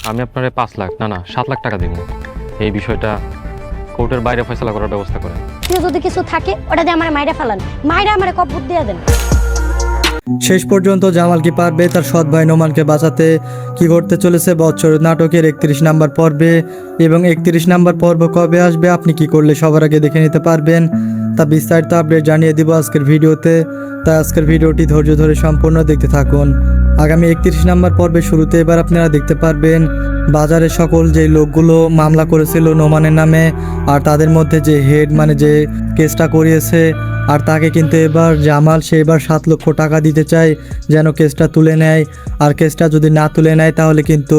আমি আপনার 5 লাখ না 7 লাখ টাকা দিব। এই বিষয়টা কোর্টের বাইরে ফয়সালা করার ব্যবস্থা করেন। যদি কিছু থাকে ওটা দিয়ে আমার মাইরা ফেলান, মাইরা আমার কবর দিয়ে দেন। শেষ পর্যন্ত জামাল কি পারবে তার সৎ ভাই নোমানকে বাঁচাতে? কি ঘটতে চলেছে বৎসর নাটকের 31 নাম্বার পর্বে, এবং 31 নাম্বার পর্ব কবে আসবে, আপনি কি করলে সবার আগে দেখে নিতে পারবেন, তা বিস্তারিত আপডেট জানিয়ে দিব আজকের ভিডিওতে। তাই আজকের ভিডিওটি ধৈর্য ধরে সম্পূর্ণ দেখতে থাকুন। আগামী 31 নাম্বার পর্বের শুরুতে এবার আপনারা দেখতে পারবেন বাজারের সকল যে লোকগুলো মামলা করেছিল নোমানের নামে, আর তাদের মধ্যে যে হেড মানে যে কেসটা করিয়েছে, আর তাকে কিন্তু এবার জামাল সে এবার 7 লক্ষ টাকা দিতে চায় যেন কেসটা তুলে নেয়। আর কেসটা যদি না তুলে নেয় তাহলে কিন্তু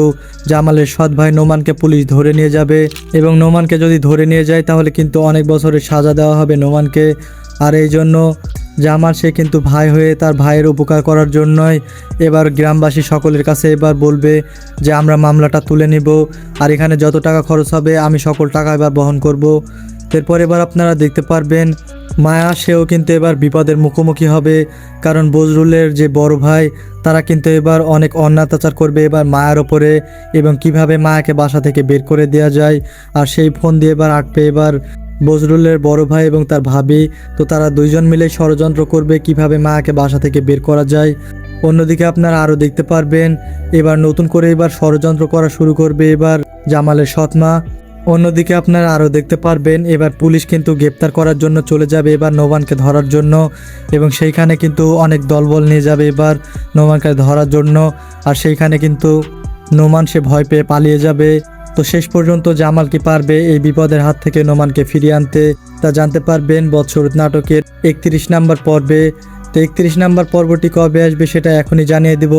জামালের সৎ ভাই নোমানকে পুলিশ ধরে নিয়ে যাবে, এবং নোমানকে যদি ধরে নিয়ে যায় তাহলে কিন্তু অনেক বছরের সাজা দেওয়া হবে নোমানকে। আর এই জন্য জামাল সে কিন্তু ভাই হয়ে তার ভাইয়ের উপকার করার জন্যই এবার গ্রামবাসী সকলের কাছে এবার বলবে যে আমরা মামলাটা তুলে নিব, আর এখানে যত টাকা খরচ হবে আমি সকল টাকা এবার বহন করব। এরপর এবার আপনারা দেখতে পারবেন মায়া সেও কিন্তু এবার বিপদের মুখোমুখি হবে, কারণ বজরুলের যে বড় ভাই তারা কিন্তু এবার অনেক অত্যাচার করবে এবার মায়ার ওপরে, এবং কিভাবে মায়াকে বাসা থেকে বের করে দেওয়া যায়। আর সেই ফোন দিয়ে এবার আটবে এবার বজরুলের বড় ভাই এবং তার ভাবি, তো তারা দুইজন মিলে ষড়যন্ত্র করবে কিভাবে মায়াকে বাসা থেকে বের করা যায়। অন্যদিকে আপনারা আরও দেখতে পারবেন এবার নতুন করে এবার ষড়যন্ত্র করা শুরু করবে এবার জামালের সৎমা। অন্যদিকে আপনারা আরও দেখতে পারবেন এবার পুলিশ কিন্তু গ্রেপ্তার করার জন্য চলে যাবে এবার নোমানকে ধরার জন্য, এবং সেইখানে কিন্তু অনেক দলবল নিয়ে যাবে এবার নোমানকে ধরার জন্য। আর সেইখানে কিন্তু নোমান সে ভয় পেয়ে পালিয়ে যাবে। তো শেষ পর্যন্ত জামাল কি পারবে এই বিপদের হাত থেকে নোমানকে ফিরিয়ে আনতে, তা জানতে পারবেন বৎসর নাটকের 31 নাম্বার পর্বে। তো 31 নাম্বার পর্বটি কবে আসবে সেটা এখনই জানিয়ে দিব।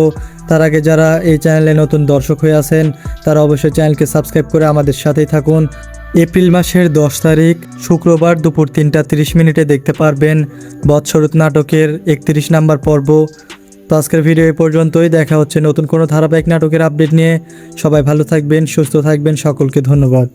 তার আগে যারা এই চ্যানেলে নতুন দর্শক হয়ে আছেন তারা অবশ্যই চ্যানেলকে সাবস্ক্রাইব করে আমাদের সাথেই থাকুন। এপ্রিল মাসের 10 তারিখ শুক্রবার দুপুর 3টা 30 মিনিটে দেখতে পারবেন বৎসরত নাটকের 31 নাম্বার পর্ব। তো আজকের ভিডিও এই পর্যন্তই, দেখা হচ্ছে নতুন কোনো ধারাবাহিক নাটকের আপডেট নিয়ে। সবাই ভালো থাকবেন, সুস্থ থাকবেন, সকলকে ধন্যবাদ।